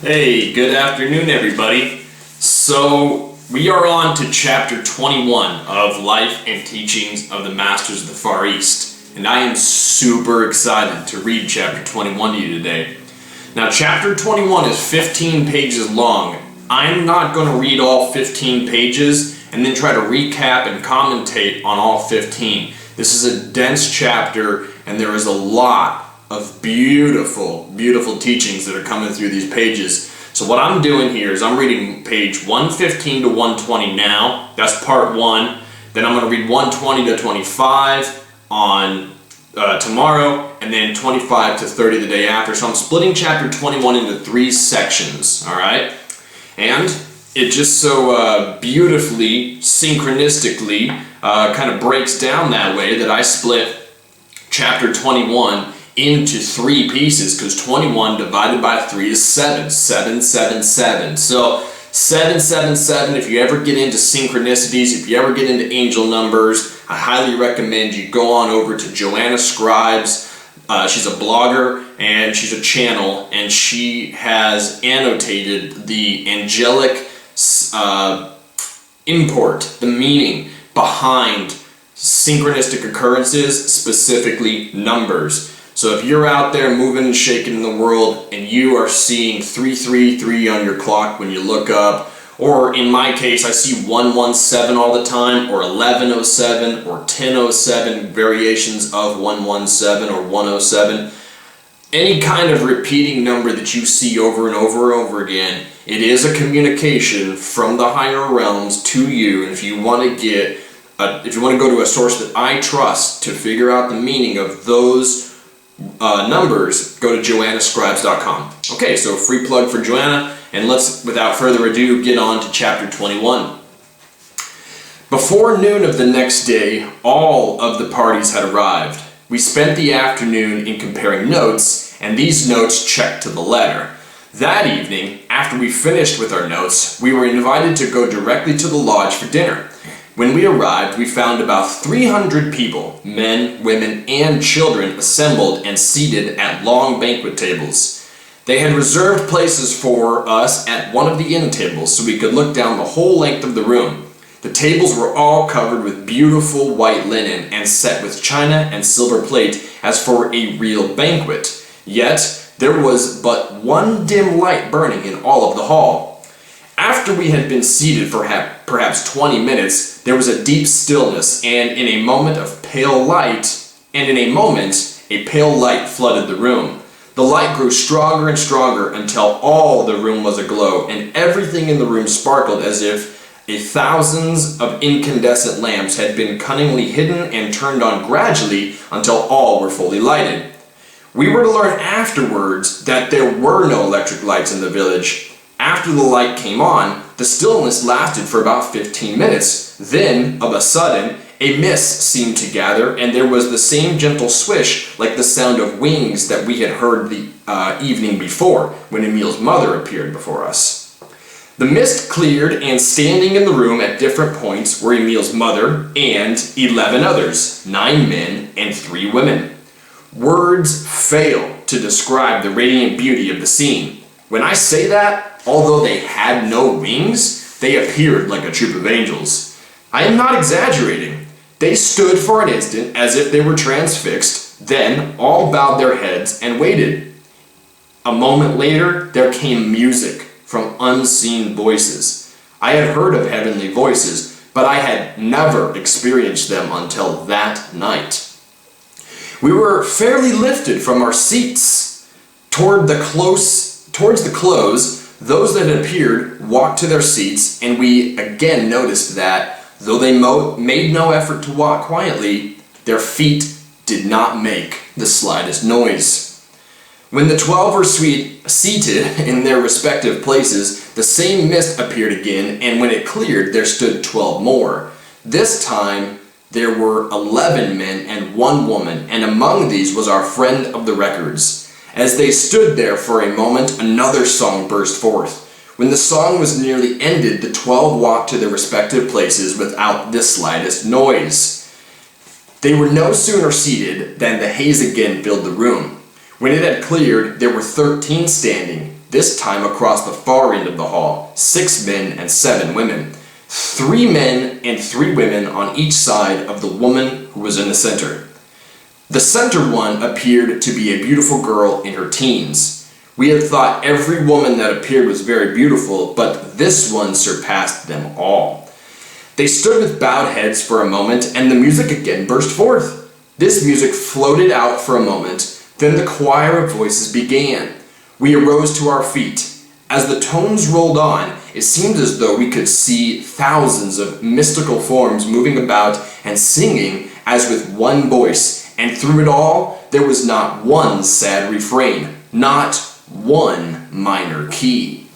Hey, good afternoon, everybody. So, we are on to chapter 21 of Life and Teachings of the Masters of the Far East, and I am super excited to read chapter 21 to you today. Now, chapter 21 is 15 pages long. I'm not going to read all 15 pages and then try to recap and commentate on all 15. This is a dense chapter, and there is a lot of beautiful, beautiful teachings that are coming through these pages. So what I'm doing here is I'm reading page 115 to 120 now. That's part 1. Then I'm going to read 120 to 25 on tomorrow, and then 25 to 30 the day after. So I'm splitting chapter 21 into 3 sections, alright? And it just so beautifully, synchronistically, kind of breaks down that way that I split chapter 21 into 3 pieces, because 21 divided by 3 is 7. 7, 7, 7. So 7, 7, 7, if you ever get into synchronicities, if you ever get into angel numbers, I highly recommend you go on over to Joanna Scribes. She's a blogger and she's a channel, and she has annotated the angelic import, the meaning behind synchronistic occurrences, specifically numbers. So if you're out there moving and shaking in the world and you are seeing 333 on your clock when you look up, or in my case I see 117 all the time, or 1107 or 1007, variations of 117 or 107, any kind of repeating number that you see over and over and over again, it is a communication from the higher realms to you. And if you want to go to a source that I trust to figure out the meaning of those numbers, go to joannascribes.com. Okay, so free plug for Joanna, and let's, without further ado, get on to chapter 21. Before noon of the next day, all of the parties had arrived. We spent the afternoon in comparing notes, and these notes checked to the letter. That evening, after we finished with our notes, we were invited to go directly to the lodge for dinner. When we arrived, we found about 300 people, men, women, and children, assembled and seated at long banquet tables. They had reserved places for us at one of the end tables so we could look down the whole length of the room. The tables were all covered with beautiful white linen and set with china and silver plate as for a real banquet. Yet there was but one dim light burning in all of the hall. After we had been seated for perhaps 20 minutes, there was a deep stillness, and in a moment a pale light flooded the room. The light grew stronger and stronger until all the room was aglow, and everything in the room sparkled as if thousands of incandescent lamps had been cunningly hidden and turned on gradually until all were fully lighted. We were to learn afterwards that there were no electric lights in the village. After the light came on, the stillness lasted for about 15 minutes. Then, of a sudden, a mist seemed to gather, and there was the same gentle swish like the sound of wings that we had heard the evening before, when Emil's mother appeared before us. The mist cleared, and standing in the room at different points were Emil's mother and 11 others, 9 men and 3 women. Words fail to describe the radiant beauty of the scene. When I say that, although they had no wings, they appeared like a troop of angels. I am not exaggerating. They stood for an instant as if they were transfixed, then all bowed their heads and waited. A moment later, there came music from unseen voices. I had heard of heavenly voices, but I had never experienced them until that night. We were fairly lifted from our seats. Towards the close, those that had appeared walked to their seats, and we again noticed that, though they made no effort to walk quietly, their feet did not make the slightest noise. When the 12 were seated in their respective places, the same mist appeared again, and when it cleared, there stood 12 more. This time, there were 11 men and 1 woman, and among these was our friend of the records. As they stood there for a moment, another song burst forth. When the song was nearly ended, the 12 walked to their respective places without the slightest noise. They were no sooner seated than the haze again filled the room. When it had cleared, there were 13 standing, this time across the far end of the hall, 6 men and 7 women. 3 men and 3 women on each side of the woman who was in the center. The center one appeared to be a beautiful girl in her teens. We had thought every woman that appeared was very beautiful, but this one surpassed them all. They stood with bowed heads for a moment, and the music again burst forth. This music floated out for a moment, then the choir of voices began. We arose to our feet. As the tones rolled on, it seemed as though we could see thousands of mystical forms moving about and singing as with one voice, and through it all, there was not one sad refrain, not one minor key.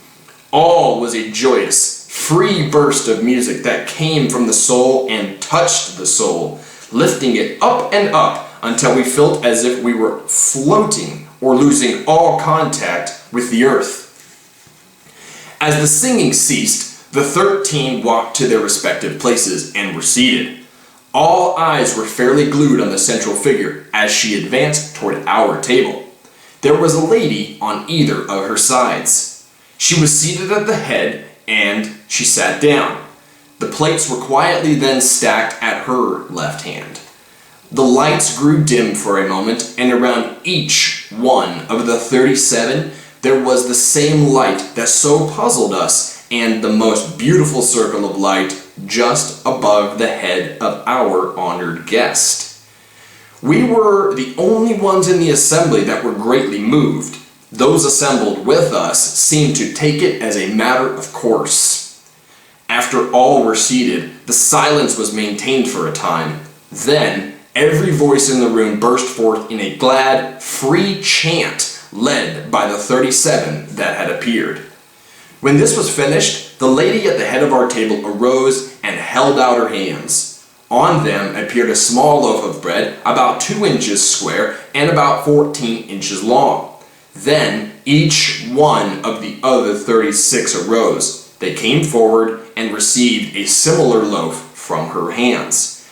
All was a joyous, free burst of music that came from the soul and touched the soul, lifting it up and up until we felt as if we were floating or losing all contact with the earth. As the singing ceased, the 13 walked to their respective places and were seated. All eyes were fairly glued on the central figure as she advanced toward our table. There was a lady on either of her sides. She was seated at the head, and she sat down. The plates were quietly then stacked at her left hand. The lights grew dim for a moment, and around each one of the 37 there was the same light that so puzzled us, and the most beautiful circle of light just above the head of our honored guest. We were the only ones in the assembly that were greatly moved. Those assembled with us seemed to take it as a matter of course. After all were seated, the silence was maintained for a time. Then, every voice in the room burst forth in a glad, free chant led by the 37 that had appeared. When this was finished, the lady at the head of our table arose and held out her hands. On them appeared a small loaf of bread about 2 inches square and about 14 inches long. Then each one of the other 36 arose. They came forward and received a similar loaf from her hands.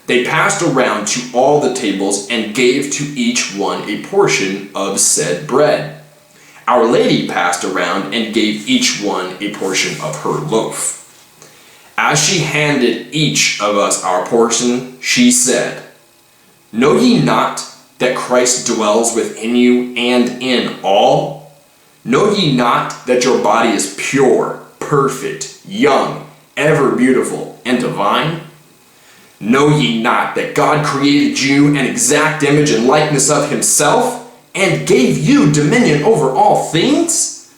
They passed around to all the tables and gave to each one a portion of said bread. Our lady passed around and gave each one a portion of her loaf. As she handed each of us our portion, she said, "Know ye not that Christ dwells within you and in all? Know ye not that your body is pure, perfect, young, ever beautiful, and divine? Know ye not that God created you an exact image and likeness of himself, and gave you dominion over all things?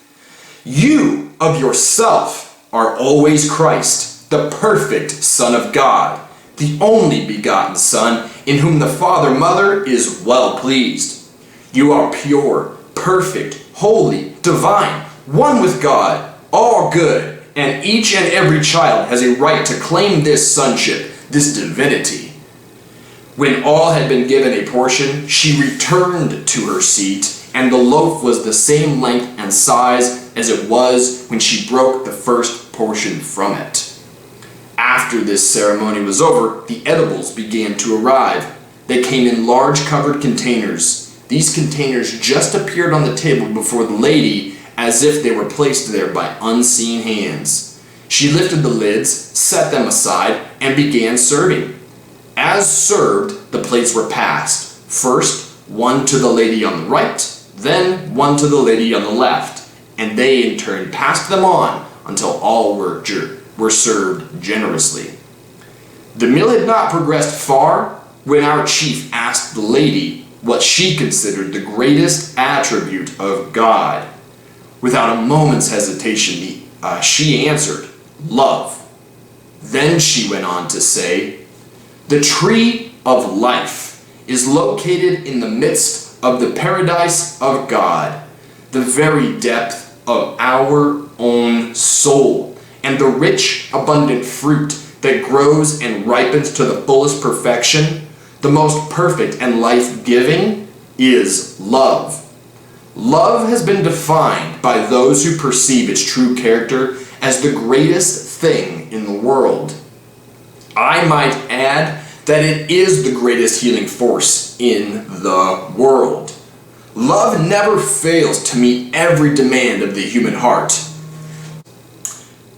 You of yourself are always Christ, the perfect Son of God, the only begotten Son, in whom the Father, Mother is well pleased. You are pure, perfect, holy, divine, one with God, all good, and each and every child has a right to claim this sonship, this divinity." When all had been given a portion, she returned to her seat, and the loaf was the same length and size as it was when she broke the first portion from it. After this ceremony was over, the edibles began to arrive. They came in large covered containers. These containers just appeared on the table before the lady as if they were placed there by unseen hands. She lifted the lids, set them aside, and began serving. As served, the plates were passed. First, one to the lady on the right, then one to the lady on the left, and they in turn passed them on until all were served generously. The meal had not progressed far when our chief asked the lady what she considered the greatest attribute of God. Without a moment's hesitation, she answered, "Love." Then she went on to say, "The tree of life is located in the midst of the paradise of God, the very depth of our own soul, and the rich, abundant fruit that grows and ripens to the fullest perfection, the most perfect and life-giving, is love. Love has been defined by those who perceive its true character as the greatest thing in the world. I might add that it is the greatest healing force in the world. Love never fails to meet every demand of the human heart.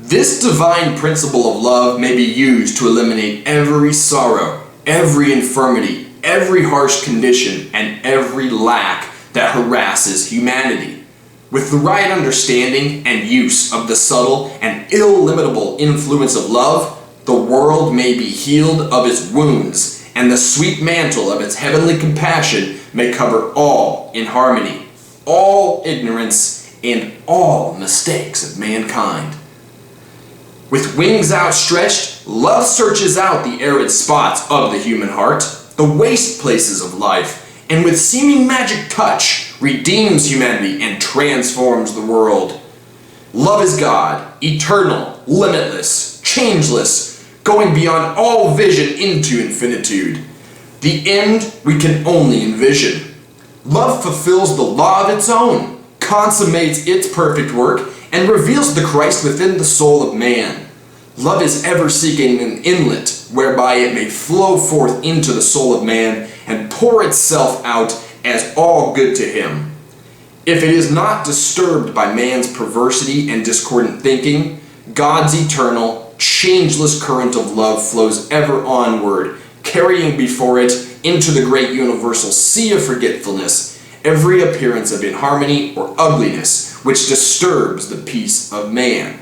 This divine principle of love may be used to eliminate every sorrow, every infirmity, every harsh condition, and every lack that harasses humanity. With the right understanding and use of the subtle and illimitable influence of love, the world may be healed of its wounds, and the sweet mantle of its heavenly compassion may cover all in harmony, all ignorance, and all mistakes of mankind. With wings outstretched, love searches out the arid spots of the human heart, the waste places of life, and with seeming magic touch, redeems humanity and transforms the world. Love is God, eternal, limitless, changeless, going beyond all vision into infinitude. The end we can only envision. Love fulfills the law of its own, consummates its perfect work, and reveals the Christ within the soul of man. Love is ever seeking an inlet whereby it may flow forth into the soul of man and pour itself out as all good to him. If it is not disturbed by man's perversity and discordant thinking, God's eternal, changeless current of love flows ever onward, carrying before it into the great universal sea of forgetfulness every appearance of inharmony or ugliness which disturbs the peace of man.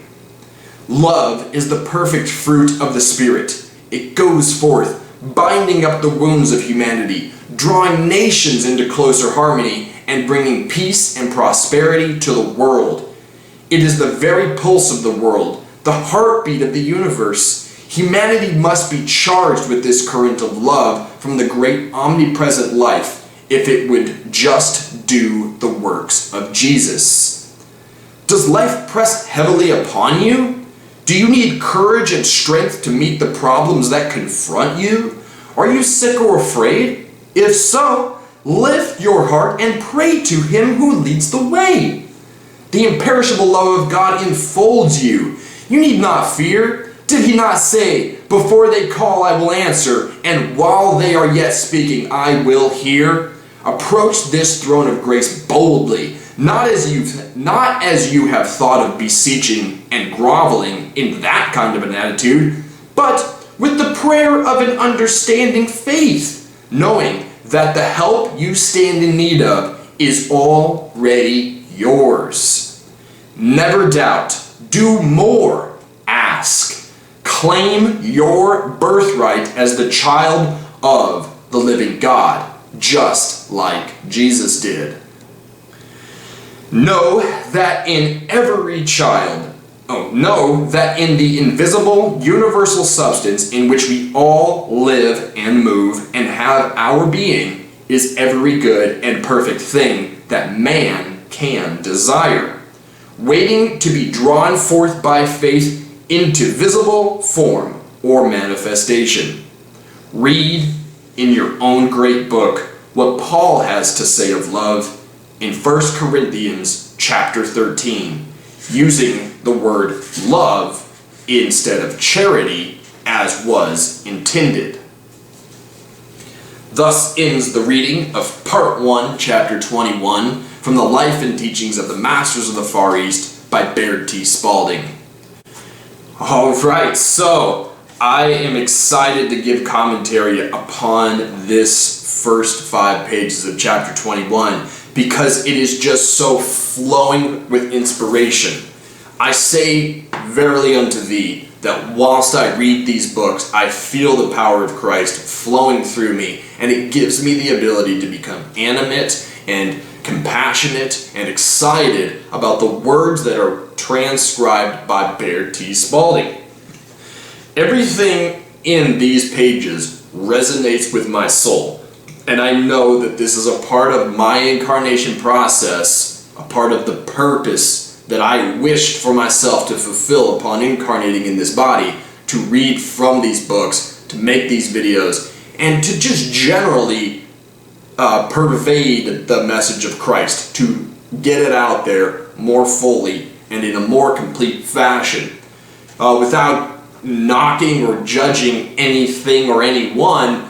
Love is the perfect fruit of the Spirit. It goes forth, binding up the wounds of humanity, drawing nations into closer harmony, and bringing peace and prosperity to the world. It is the very pulse of the world, the heartbeat of the universe. Humanity must be charged with this current of love from the great omnipresent life if it would just do the works of Jesus. Does life press heavily upon you? Do you need courage and strength to meet the problems that confront you? Are you sick or afraid? If so, lift your heart and pray to him who leads the way. The imperishable love of God enfolds you. You need not fear. Did he not say, "Before they call, I will answer, and while they are yet speaking, I will hear"? Approach this throne of grace boldly, not as you have thought of beseeching and groveling in that kind of an attitude, but with the prayer of an understanding faith, knowing that the help you stand in need of is already yours. Never doubt, do more, ask. Claim your birthright as the child of the living God, just like Jesus did. Know that in the invisible, universal substance in which we all live and move and have our being is every good and perfect thing that man can desire, waiting to be drawn forth by faith into visible form or manifestation. Read in your own great book what Paul has to say of love in 1 Corinthians chapter 13, using the word love instead of charity as was intended. Thus ends the reading of Part 1, Chapter 21, from the Life and Teachings of the Masters of the Far East by Baird T. Spalding. Alright, so I am excited to give commentary upon this first 5 pages of Chapter 21 because it is just so flowing with inspiration. I say verily unto thee that whilst I read these books, I feel the power of Christ flowing through me, and it gives me the ability to become animate and compassionate and excited about the words that are transcribed by Baird T. Spalding. Everything in these pages resonates with my soul, and I know that this is a part of my incarnation process, a part of the purpose that I wished for myself to fulfill upon incarnating in this body, to read from these books, to make these videos, and to just generally pervade the message of Christ, to get it out there more fully and in a more complete fashion, without knocking or judging anything or anyone.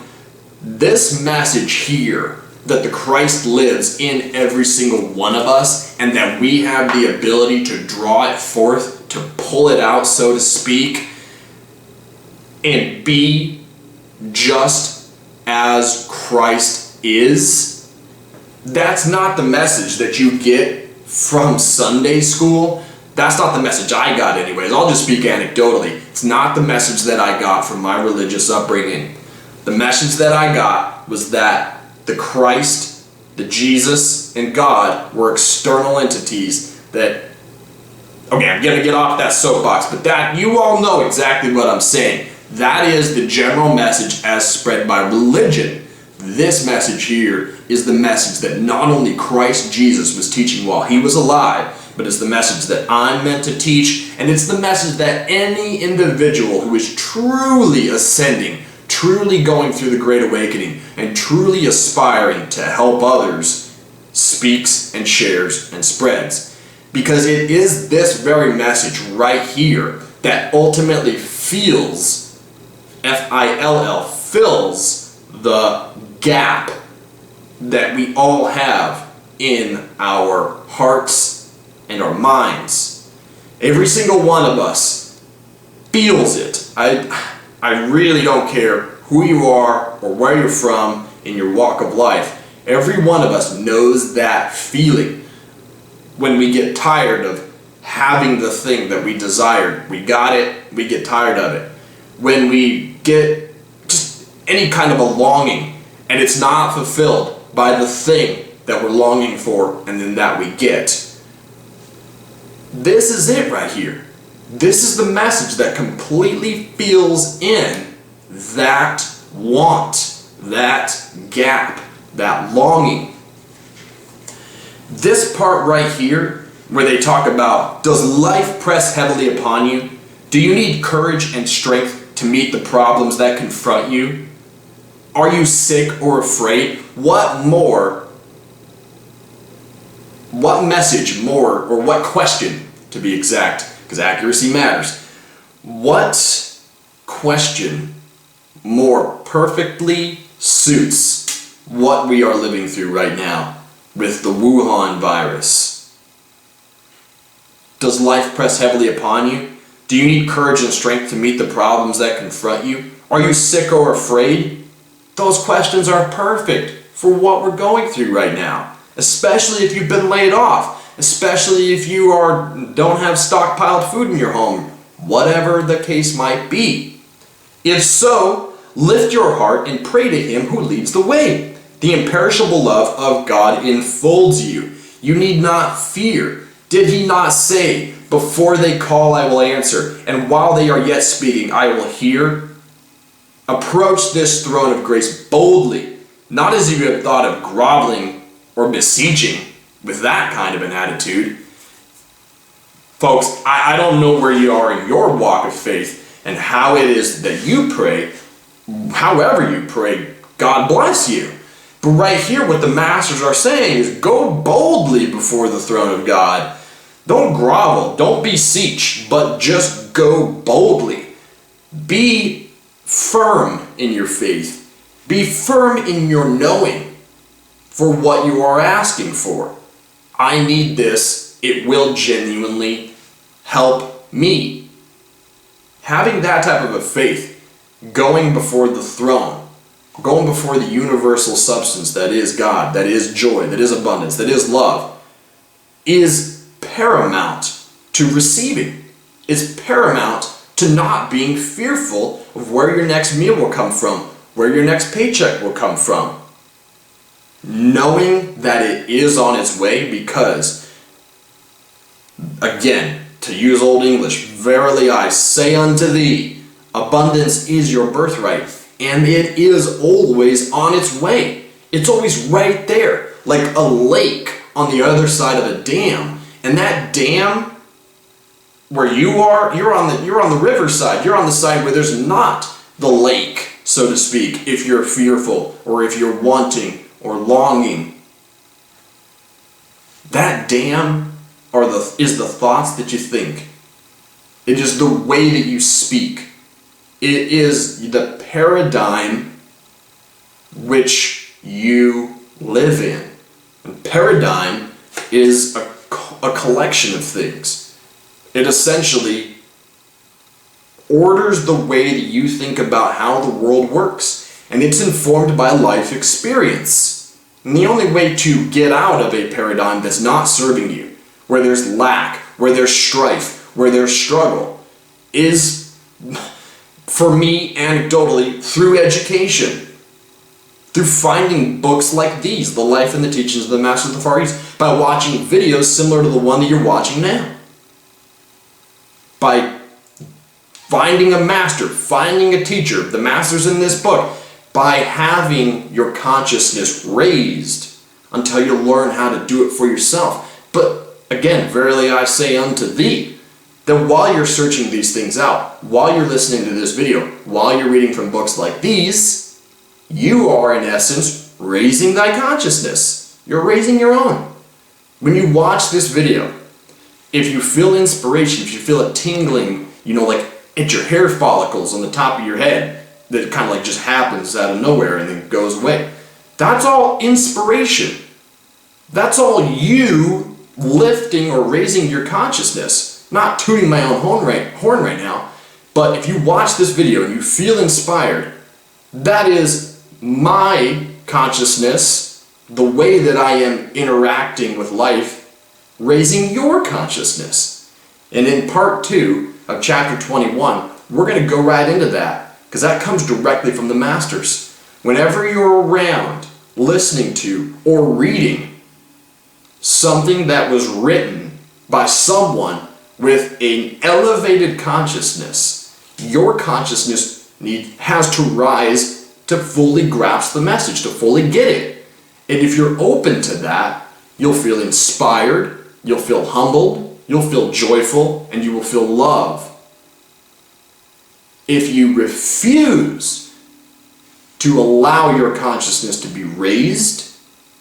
This message here that the Christ lives in every single one of us, and that we have the ability to draw it forth, to pull it out, so to speak, and be just as Christ is, that's not the message that you get from Sunday school. That's not the message I got anyways. I'll just speak anecdotally. It's not the message that I got from my religious upbringing. The message that I got was that the Christ, the Jesus, and God were external entities that, okay, I'm going to get off that soapbox, but that, you all know exactly what I'm saying. That is the general message as spread by religion. This message here is the message that not only Christ Jesus was teaching while he was alive, but it's the message that I'm meant to teach, and it's the message that any individual who is truly ascending, truly going through the Great Awakening, and truly aspiring to help others speaks and shares and spreads. Because it is this very message right here that ultimately fills, F-I-L-L, fills the gap that we all have in our hearts and our minds. Every single one of us feels it. I really don't care who you are or where you're from in your walk of life. Every one of us knows that feeling when we get tired of having the thing that we desired. We got it, we get tired of it. When we get just any kind of a longing and it's not fulfilled by the thing that we're longing for and then that we get. This is it right here. This is the message that completely fills in that want, that gap, that longing. This part right here, where they talk about, does life press heavily upon you? Do you need courage and strength to meet the problems that confront you? Are you sick or afraid? What message more, or what question, to be exact, because accuracy matters. What question more perfectly suits what we are living through right now with the Wuhan virus? Does life press heavily upon you? Do you need courage and strength to meet the problems that confront you? Are you sick or afraid? Those questions are perfect for what we're going through right now, especially if you've been laid off. Especially if you don't have stockpiled food in your home, whatever the case might be. If so, lift your heart and pray to him who leads the way. The imperishable love of God enfolds you. You need not fear. Did he not say, before they call I will answer, and while they are yet speaking I will hear? Approach this throne of grace boldly, not as you have thought of groveling or beseeching, with that kind of an attitude. Folks, I don't know where you are in your walk of faith and how it is that you pray. However you pray, God bless you. But right here, what the masters are saying is go boldly before the throne of God. Don't grovel, don't beseech, but just go boldly. Be firm in your faith. Be firm in your knowing for what you are asking for. I need this. It will genuinely help me. Having that type of a faith, going before the throne, going before the universal substance that is God, that is joy, that is abundance, that is love, is paramount to receiving. It's paramount to not being fearful of where your next meal will come from, where your next paycheck will come from. Knowing that it is on its way, because, again, to use Old English, verily I say unto thee, abundance is your birthright, and it is always on its way. It's always right there, like a lake on the other side of a dam. And that dam, where you are, you're on the riverside. You're on the side where there's not the lake, so to speak, if you're fearful or if you're wanting or longing. That dam is the thoughts that you think. It is the way that you speak. It is the paradigm which you live in. And paradigm is a collection of things. It essentially orders the way that you think about how the world works, and it's informed by life experience. And the only way to get out of a paradigm that's not serving you, where there's lack, where there's strife, where there's struggle, is, for me, anecdotally, through education. Through finding books like these, The Life and the Teachings of the Masters of the Far East, by watching videos similar to the one that you're watching now. By finding a master, finding a teacher, the masters in this book, by having your consciousness raised until you learn how to do it for yourself. But again, verily I say unto thee, that while you're searching these things out, while you're listening to this video, while you're reading from books like these, you are in essence raising thy consciousness. You're raising your own. When you watch this video, if you feel inspiration, if you feel it tingling, like at your hair follicles on the top of your head, that kind of like just happens out of nowhere and then goes away. That's all inspiration. That's all you lifting or raising your consciousness. Not tooting my own horn right now, but if you watch this video and you feel inspired, that is my consciousness, the way that I am interacting with life, raising your consciousness. And in part 2 of chapter 21, we're going to go right into that, because that comes directly from the masters. Whenever you're around listening to or reading something that was written by someone with an elevated consciousness, your consciousness has to rise to fully grasp the message, to fully get it. And if you're open to that, you'll feel inspired, you'll feel humbled, you'll feel joyful, and you will feel love. If you refuse to allow your consciousness to be raised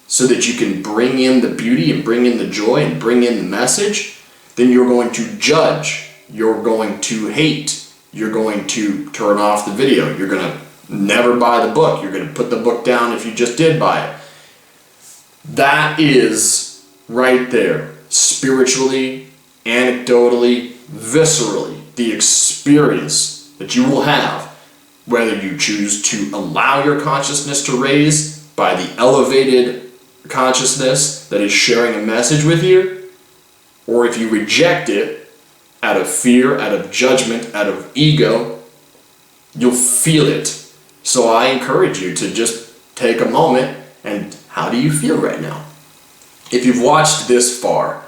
so that you can bring in the beauty and bring in the joy and bring in the message, then you're going to judge, you're going to hate, you're going to turn off the video, you're going to never buy the book, you're going to put the book down if you just did buy it. That is right there, spiritually, anecdotally, viscerally, the experience that you will have, whether you choose to allow your consciousness to raise by the elevated consciousness that is sharing a message with you, or if you reject it out of fear, out of judgment, out of ego, you'll feel it. So I encourage you to just take a moment and how do you feel right now? If you've watched this far,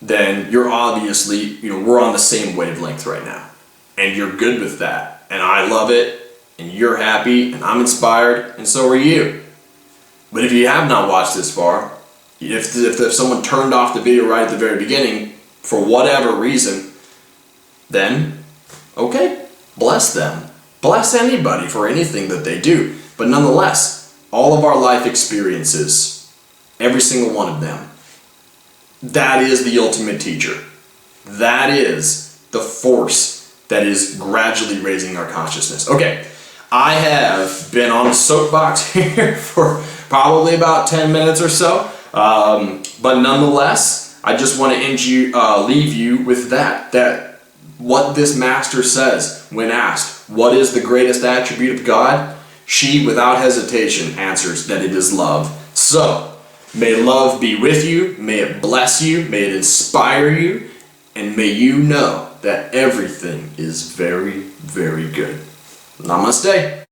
then you're obviously, we're on the same wavelength right now. And you're good with that. And I love it. And you're happy. And I'm inspired. And so are you. But if you have not watched this far, if someone turned off the video right at the very beginning, for whatever reason, then, okay, bless them. Bless anybody for anything that they do. But nonetheless, all of our life experiences, every single one of them, that is the ultimate teacher. That is the force that is gradually raising our consciousness. Okay, I have been on a soapbox here for probably about 10 minutes or so. But nonetheless, I just want to leave you with that what this master says when asked, what is the greatest attribute of God? She, without hesitation, answers that it is love. So, may love be with you, may it bless you, may it inspire you, and may you know that everything is very, very good. Namaste.